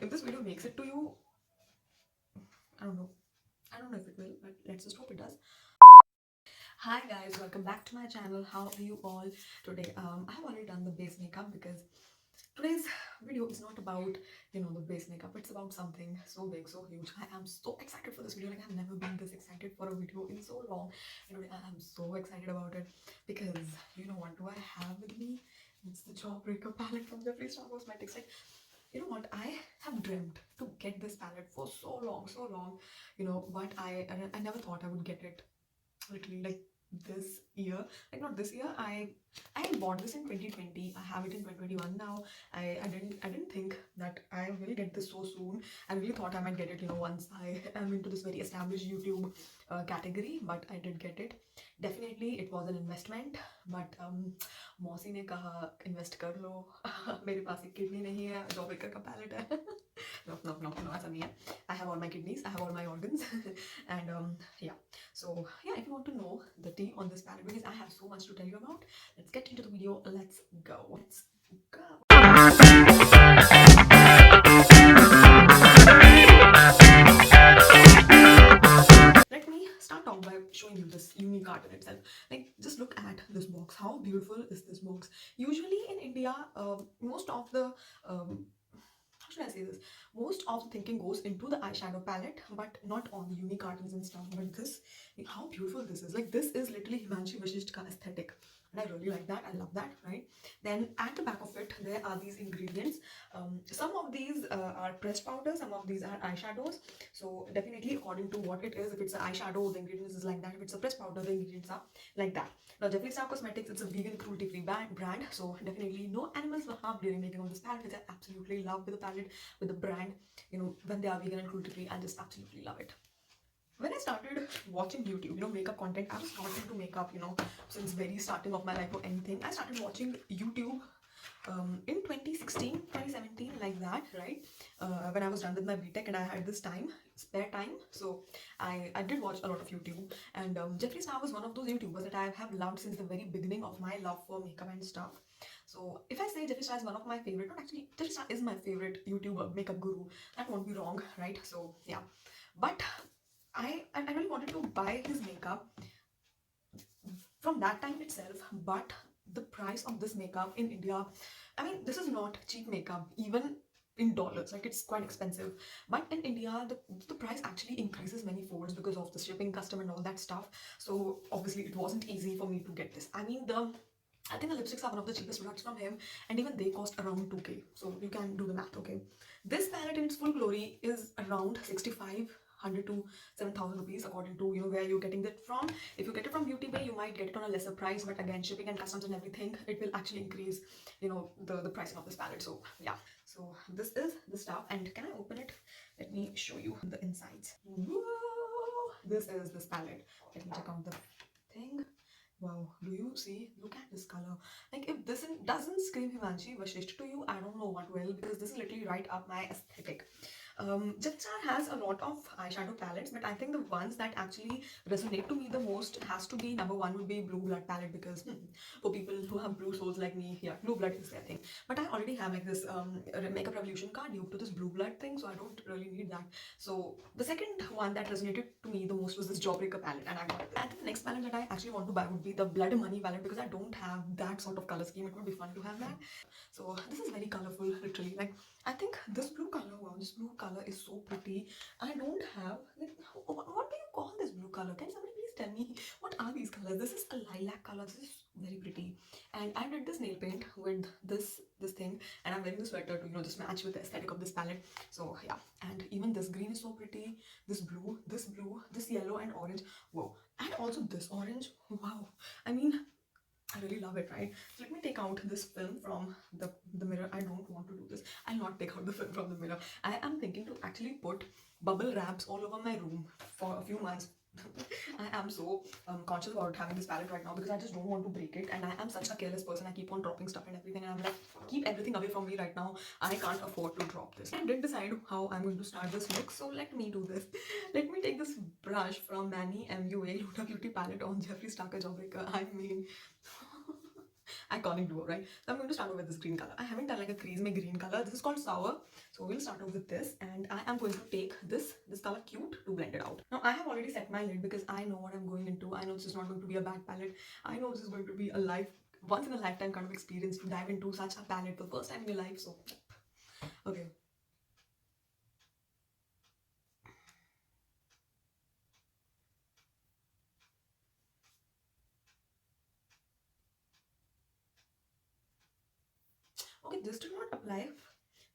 If this video makes it to you, I don't know. I don't know if it will, but let's just hope it does. Hi guys, welcome back to my channel. How are you all today? I have already done the base makeup because today's video is not about the base makeup. It's about something so big, so huge. I am so excited for this video. Like I've never been this excited for a video in so long. I am so excited about it because what do I have with me? It's the JawBreaker palette from Jeffree Cosmetics. Like what, I have dreamt to get this palette for so long, but I never thought I would get it literally like this year. Like not this year, I bought this in 2020. I have it in 2021 now. I didn't think that I will get this so soon. I really thought I might get it once I am into this very established YouTube category, but I did get it. Definitely it was an investment, but मौसी ने कहा invest कर लो मेरे पास एक kidney नहीं है, जॉब्रेकर का palette है. No, ऐसा नहीं है. I have all my kidneys, I have all my organs. And so if you want to know the tea on this palette, because I have so much to tell you about, let's get into the video. Let's go. Let me start off by showing you this unique art in itself. Like, just look at this box. How beautiful is this box? Usually in India, most of the how should I say this? Most of the thinking goes into the eyeshadow palette, but not on the unique cartons and stuff. But this, how beautiful this is. Like, this is literally Himanshi Vashisht ka aesthetic. And I really like that. I love that, right? Then at the back of it, there are these ingredients. Some of these are pressed powder, some of these are eyeshadows. So definitely according to what it is, if it's an eyeshadow, the ingredients is like that. If it's a pressed powder, the ingredients are like that. Now, Jeffree Cosmetics, it's a vegan cruelty-free brand, so definitely no animals were harmed during making of this palette, which I absolutely love with the palette, with the brand. When they are vegan and cruelty-free, I just absolutely love it. When I started watching YouTube, makeup content, I was not into makeup, since very starting of my life or anything. I started watching YouTube in 2016, 2017, like that, right? When I was done with my BTech and I had this spare time, so I did watch a lot of YouTube. And Jeffree Star was one of those YouTubers that I have loved since the very beginning of my love for makeup and stuff. So if I say Jeffree Star is one of my favorite, not actually, Jeffree Star is my favorite YouTuber, makeup guru. That won't be wrong, right? So yeah, but I really wanted to buy his makeup from that time itself, but the price of this makeup in India, I mean, this is not cheap makeup, even in dollars, like it's quite expensive. But in India, the price actually increases many folds because of the shipping, custom and all that stuff. So obviously it wasn't easy for me to get this. I mean, I think the lipsticks are one of the cheapest products from him, and even they cost around 2K. So you can do the math, okay? This palette in its full glory is around 6,500 to 7,000 rupees, according to where you're getting it from. If you get it from Beauty Bay, you might get it on a lesser price, but again, shipping and customs and everything, it will actually increase the pricing of this palette. So yeah, so this is the stuff. And can I open it? Let me show you the insides. Woo! This is this palette. Let me check out the thing. Wow, do you see? Look at this color. Like, if this doesn't scream Himanshi Vashisht to you, I don't know what will, because this is literally right up my aesthetic. Jeffree Star has a lot of eyeshadow palettes, but I think the ones that actually resonate to me the most has to be, number one would be Blue Blood palette, because for people who have blue souls like me, yeah, Blue Blood is their thing. But I already have like this Makeup Revolution card due to this Blue Blood thing, so I don't really need that. So the second one that resonated to me the most was this JawBreaker palette, and I got it. And the next palette that I actually want to buy would be the Blood Money palette, because I don't have that sort of color scheme. It would be fun to have that. So this is very colorful, literally. Like, I think this blue color, wow, this blue color is so pretty. I don't have, like, what do you call this blue color? Can somebody please tell me what are these colors? This is a lilac color. This is very pretty. And I did this nail paint with this thing, and I'm wearing the sweater to just match with the aesthetic of this palette. So yeah, and even this green is so pretty. This blue, this yellow and orange. Whoa, and also this orange. Wow, I mean, I really love it, right? So let me take out this film from the mirror. I don't want to do this. I'll not take out the film from the mirror. I am thinking to actually put bubble wraps all over my room for a few months. I am so conscious about having this palette right now because I just don't want to break it, and I am such a careless person. I keep on dropping stuff and everything, and I'm like, keep everything away from me right now. I can't afford to drop this. I did decide how I'm going to start this look, so let me do this. Let me take this brush from Manny MUA Luta Beauty palette on Jeffree Star JawBreaker. I mean, iconic duo, right? So I'm going to start off with this green color. I haven't done like a crease my green color. This is called sour. So we'll start off with this, and I am going to take this color cute to blend it out. Now I have already set my lid because I know what I'm going into. I know this is not going to be a bad palette. I know this is going to be a once in a lifetime kind of experience to dive into such a palette for the first time in your life. So okay. Okay, this did not apply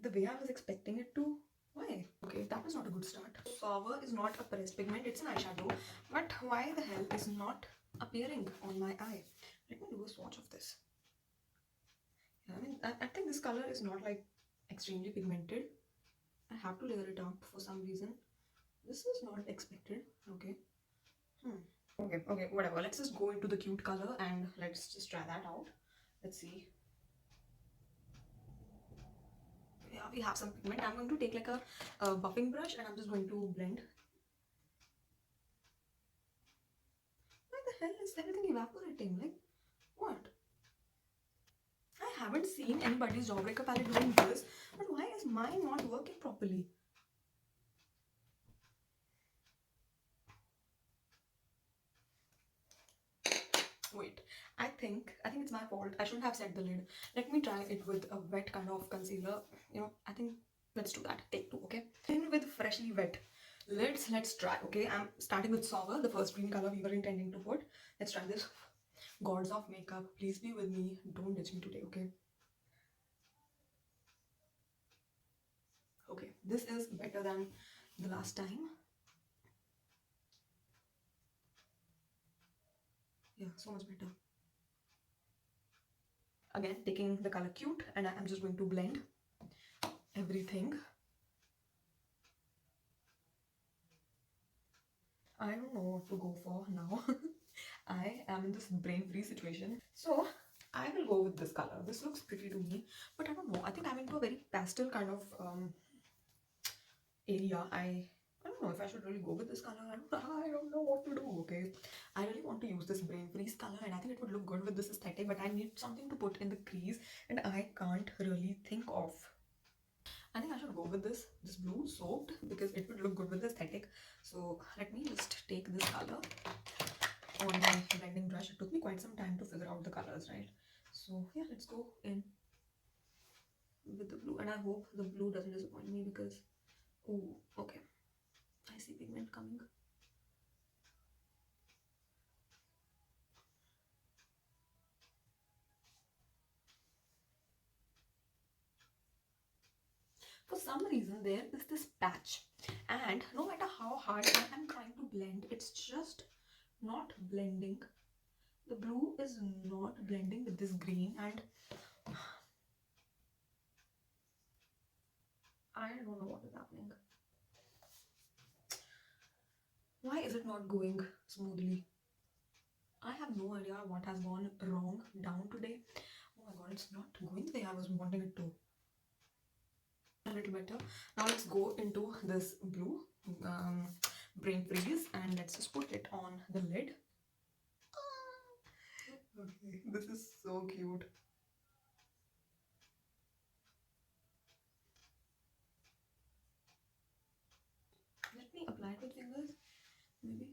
the way I was expecting it to. Why? Okay, that was not a good start. Sour is not a pressed pigment, it's an eyeshadow. But why the hell is not appearing on my eye? Let me do a swatch of this. Yeah, I mean, I think this color is not like extremely pigmented. I have to layer it up for some reason. This is not expected. Okay. Okay, whatever. Let's just go into the cute color and let's just try that out. Let's see. Yeah, we have some pigment. I'm going to take like a buffing brush and I'm just going to blend. Why the hell is everything evaporating? Like, what? I haven't seen anybody's JawBreaker palette doing this, but why is mine not working properly? Wait, I think it's my fault. I shouldn't have set the lid. Let me try it with a wet kind of concealer. I think let's do that. Take two, okay? In with freshly wet lids, let's try, okay? I'm starting with sour, the first green color we were intending to put. Let's try this. Gods of makeup, please be with me. Don't ditch me today, okay? Okay, this is better than the last time. Yeah, so much better. Again, taking the color cute, and I'm just going to blend everything. I don't know what to go for now. I am in this brain freeze situation. So I will go with this color. This looks pretty to me, but I don't know. I think I'm into a very pastel kind of area. I don't know if I should really go with this color. I don't know what to do, okay? I really want to use this brain freeze color and I think it would look good with this aesthetic, but I need something to put in the crease and I can't really think of. I think I should go with this blue soaked because it would look good with the aesthetic. So let me just take this color on my blending brush. It took me quite some time to figure out the colors, right? So yeah, let's go in with the blue and I hope the blue doesn't disappoint me because, oh, okay, I see pigment coming. For some reason there is this patch and no matter how hard I am trying to blend, it's just not blending. The blue is not blending with this green and I don't know what is happening. Why is it not going smoothly? I have no idea what has gone wrong down today. Oh my god, it's not going the way I was wanting it to. A little better. Now let's go into this blue brain freeze and let's just put it on the lid. Okay, this is so cute. Let me apply it with fingers, maybe.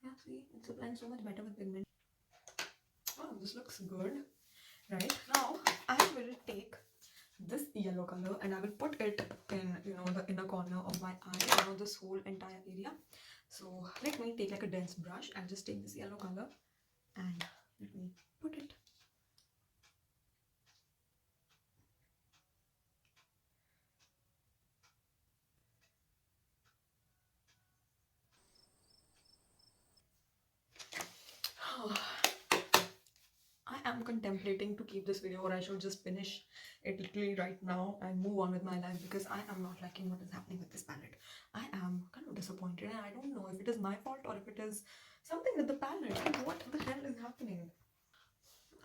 Yeah, see, it's applying so much better with pigment. Oh, this looks good. Right, now I will take this yellow color and I will put it in, the inner corner of my eye, this whole entire area. So let me take like a dense brush and just take this yellow color and let me put it. I am contemplating to keep this video or I should just finish it literally right now and move on with my life because I am not liking what is happening with this palette. I am kind of disappointed and I don't know if it is my fault or if it is something with the palette. What the hell is happening?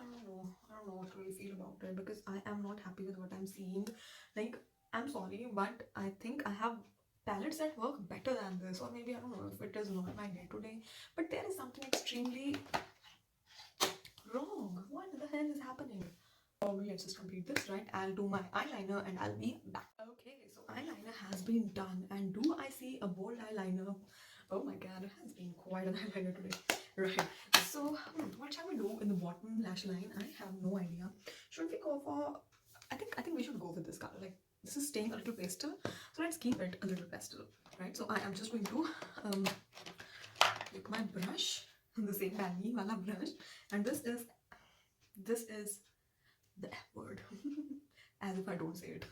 I don't know what to really feel about it because I am not happy with what I'm seeing. Like, I'm sorry, but I think I have palettes that work better than this, or maybe I don't know if it is not my day to day, but there is something extremely wrong. What the hell is happening? Let's just complete this, right? I'll do my eyeliner and I'll be back. Okay, so eyeliner has been done. And do I see a bold eyeliner? Oh my god, it has been quite an eyeliner today. Right. So, what shall we do in the bottom lash line? I have no idea. Should we go for... I think we should go with this color. Like, this is staying a little pastel. So let's keep it a little pastel. Right? So I am just going to take my brush, the same Banmi wala brush. And this is the F word. As if I don't say it.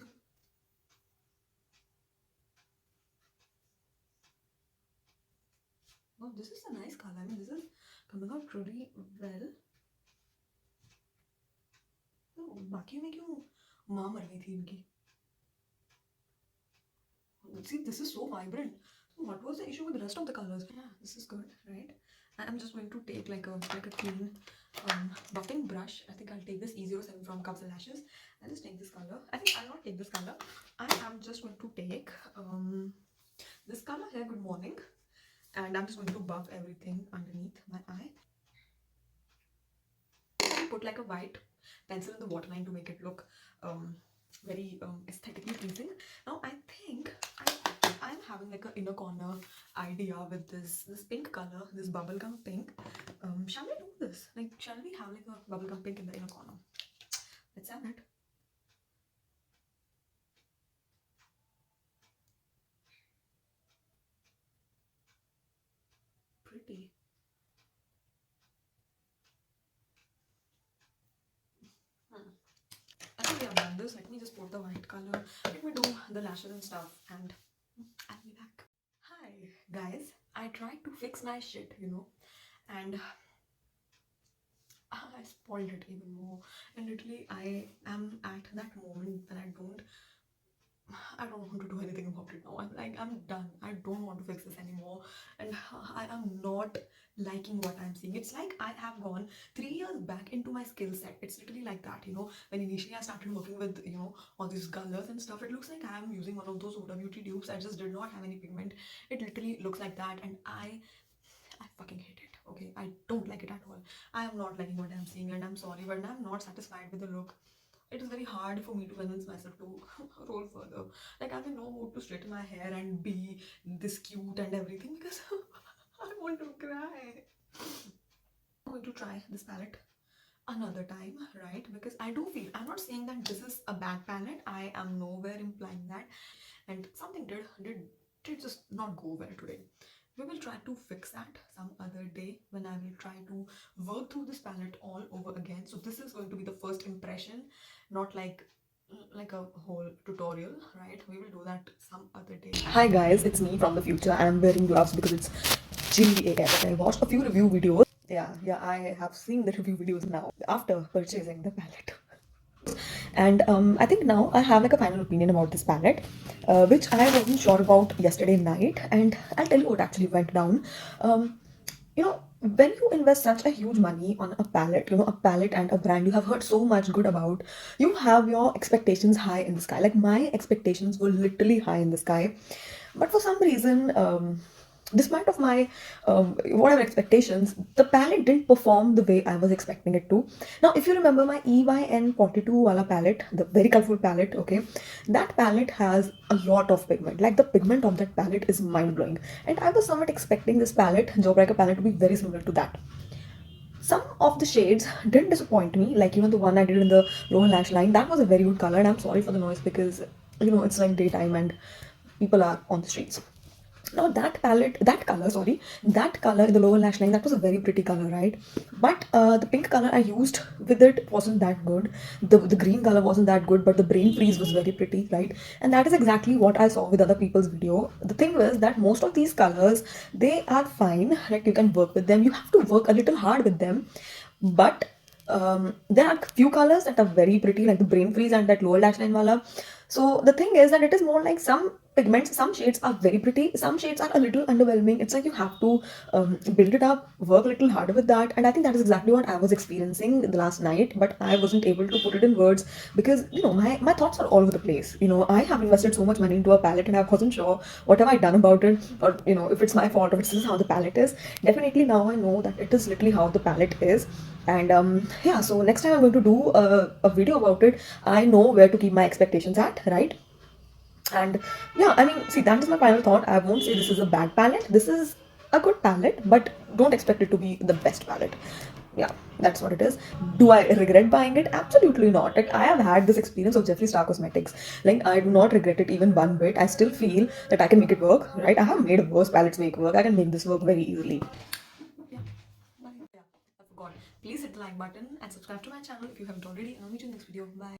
Oh, this is a nice color. I mean, this is coming out really well. Oh, बाकी में क्यों माँ मर गई थी इनकी? See, this is so vibrant. So what was the issue with the rest of the colors? Yeah, this is good, right? I'm just going to take like a clean buffing brush. I think I'll take this E07 from Cups and Lashes. I'll just take this color. I think I'll not take this color. I am just going to take this color here, Good Morning. And I'm just going to buff everything underneath my eye. I put like a white pencil in the waterline to make it look very aesthetically pleasing. Now I think I'm having like an inner corner idea with this pink color, this bubblegum pink. Shall we do this? Like, shall we have like a bubblegum pink in the inner corner? Let's have it. Pretty. I think we have done this. Let me just put the white color. Let me do the lashes and stuff, and I'll be back. Hi guys, I tried to fix my shit, and I spoiled it even more. And literally, I am at that moment when I don't want to do anything about it now. I'm like, I'm done. I don't want to fix this anymore. And I am not liking what I'm seeing. It's like I have gone 3 years back into my skill set. It's literally like that, when initially I started working with, all these colors and stuff, it looks like I am using one of those Huda Beauty dupes. I just did not have any pigment. It literally looks like that, and I fucking hate it. Okay, I don't like it at all. I am not liking what I'm seeing, and I'm sorry, but I'm not satisfied with the look. It is very hard for me to convince myself to roll further. Like, I'm in no mood to straighten my hair and be this cute and everything because I want to cry. I'm going to try this palette another time, right? Because I do feel, I'm not saying that this is a bad palette. I am nowhere implying that. And something did just not go well today. We will try to fix that some other day when I will try to work through this palette all over again. So this is going to be the first impression, not like a whole tutorial, right? We will do that some other day. Hi guys, it's me from the future. I'm wearing gloves because it's chilly AF. I watched a few review videos. Yeah, I have seen the review videos now after purchasing the palette. And I think now I have like a final opinion about this palette, which I wasn't sure about yesterday night, and I'll tell you what actually went down. When you invest such a huge money on a palette, a palette and a brand you have heard so much good about, you have your expectations high in the sky. Like, my expectations were literally high in the sky, but for some reason, despite of my whatever expectations, the palette didn't perform the way I was expecting it to. Now, if you remember my EYN42 wala palette, the very colorful palette, okay, that palette has a lot of pigment. Like, the pigment of that palette is mind-blowing, and I was somewhat expecting this palette, JawBreaker palette, to be very similar to that. Some of the shades didn't disappoint me, like the one I did in the lower lash line. That was a very good color, and I'm sorry for the noise because it's like daytime and people are on the streets. Now that color in the lower lash line, that was a very pretty color, right? But the pink color I used with it wasn't that good. The green color wasn't that good, but the brain freeze was very pretty, right? And that is exactly what I saw with other people's video. The thing was that most of these colors, they are fine, like you can work with them. You have to work a little hard with them, but there are few colors that are very pretty, like the brain freeze and that lower lash line wala. So the thing is that it is more like some pigments. Some shades are very pretty, some shades are a little underwhelming. It's like you have to build it up, work a little harder with that. And I think that is exactly what I was experiencing the last night, but I wasn't able to put it in words because, my thoughts are all over the place. I have invested so much money into a palette and I wasn't sure what have I done about it, or if it's my fault or if this is how the palette is. Definitely now I know that it is literally how the palette is. And yeah, so next time I'm going to do a video about it. I know where to keep my expectations at, right? And yeah, I mean, see, that is my final thought. I won't say this is a bad palette. This is a good palette, but don't expect it to be the best palette. Yeah, that's what it is. Do I regret buying it? Absolutely not. Like, I have had this experience of Jeffree Star Cosmetics. Like, I do not regret it even one bit. I still feel that I can make it work, right? I have made worse palettes make work. I can make this work very easily. Yeah, bye. Yeah, I forgot. Please hit the like button and subscribe to my channel if you haven't already. And I'll meet you in the next video. Bye.